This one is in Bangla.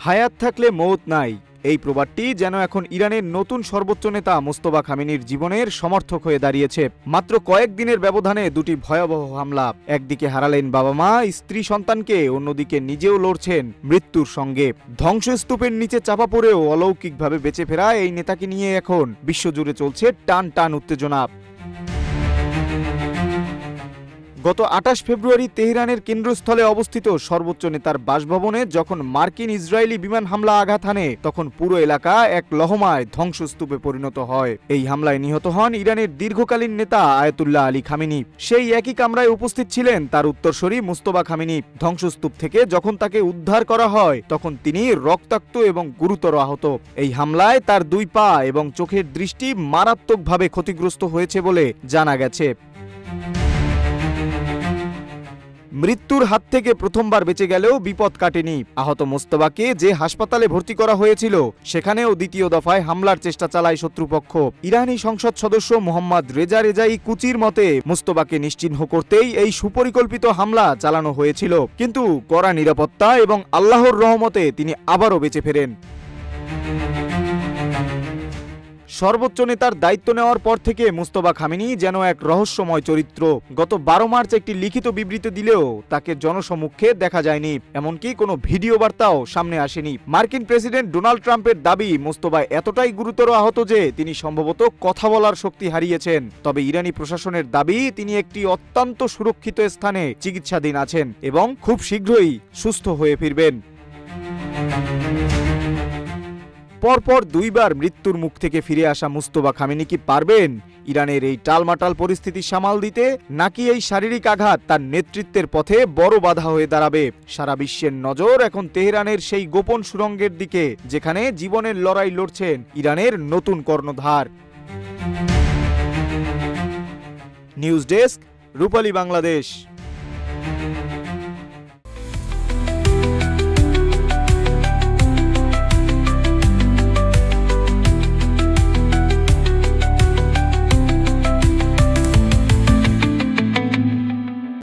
হায়াত থাকলে মৌত নাই, এই প্রবাদটি যেন এখন ইরানের নতুন সর্বোচ্চ নেতা মোস্তফা খামেনির জীবনের সমর্থক হয়ে দাঁড়িয়েছে। মাত্র কয়েকদিনের ব্যবধানে দুটি ভয়াবহ হামলা, একদিকে হারালেন বাবা মা স্ত্রী সন্তানকে, অন্যদিকে নিজেও লড়ছেন মৃত্যুর সঙ্গে। ধ্বংসস্তূপের নিচে চাপা পড়েও অলৌকিকভাবে বেঁচে ফেরা এই নেতাকে নিয়ে এখন বিশ্বজুড়ে চলছে টান টান উত্তেজনা। গত ২৮ ফেব্রুয়ারি তেহরানের কেন্দ্রস্থলে অবস্থিত সর্বোচ্চ নেতার বাসভবনে যখন মার্কিন ইসরায়েলি বিমান হামলা আঘাত হানে, তখন পুরো এলাকা এক লহমায় ধ্বংসস্তূপে পরিণত হয়। এই হামলায় নিহত হন ইরানের দীর্ঘকালীন নেতা আয়াতুল্লাহ আলী খামেনি। সেই একই কামরায় উপস্থিত ছিলেন তার উত্তরসূরি মুস্তফা খামেনি। ধ্বংসস্তূপ থেকে যখন তাকে উদ্ধার করা হয়, তখন তিনি রক্তাক্ত এবং গুরুতর আহত। এই হামলায় তার 2 পা এবং চোখের দৃষ্টি মারাত্মকভাবে ক্ষতিগ্রস্ত হয়েছে বলে জানা গেছে। মৃত্যুর হাত থেকে প্রথমবার বেঁচে গেলেও বিপদ কাটেনি। আহত মোস্তফাকে যে হাসপাতালে ভর্তি করা হয়েছিল, সেখানেও দ্বিতীয় দফায় হামলার চেষ্টা চালায় শত্রুপক্ষ। ইরানি সংসদ সদস্য মোহাম্মদ রেজা রেজাই কুচির মতে মোস্তফাকে নিশ্চিহ্ন করতেই এই সুপরিকল্পিত হামলা চালানো হয়েছিল, কিন্তু কড়া নিরাপত্তা এবং আল্লাহর রহমতে তিনি আবারও বেঁচে ফেরেন। সর্বোচ্চ নেতার দায়িত্ব নেওয়ার পর থেকে মুস্তফা খামেনি যেন এক রহস্যময় চরিত্র। গত 12 মার্চ একটি লিখিত বিবৃতি দিলেও তাকে জনসমক্ষে দেখা যায়নি, এমনকি কোনো ভিডিও বার্তাও সামনে আসেনি। মার্কিন প্রেসিডেন্ট ডোনাল্ড ট্রাম্পের দাবি মোস্তফা এতটাই গুরুতর আহত যে তিনি সম্ভবত কথা বলার শক্তি হারিয়েছেন। তবে ইরানি প্রশাসনের দাবি তিনি একটি অত্যন্ত সুরক্ষিত স্থানে চিকিৎসাধীন আছেন এবং খুব শীঘ্রই সুস্থ হয়ে ফিরবেন। পরপর 2 বার মৃত্যুর মুখ থেকে ফিরে আসা মুস্তফা খামেনি কি পারবেন ইরানের এই টালমাটাল পরিস্থিতি সামাল দিতে, নাকি এই শারীরিক আঘাত তার নেতৃত্বের পথে বড় বাধা হয়ে দাঁড়াবে? সারা বিশ্বের নজর এখন তেহরানের সেই গোপন সুড়ঙ্গের দিকে, যেখানে জীবনের লড়াই লড়ছেন ইরানের নতুন কর্ণধার। নিউজ ডেস্ক, রূপালী বাংলাদেশ।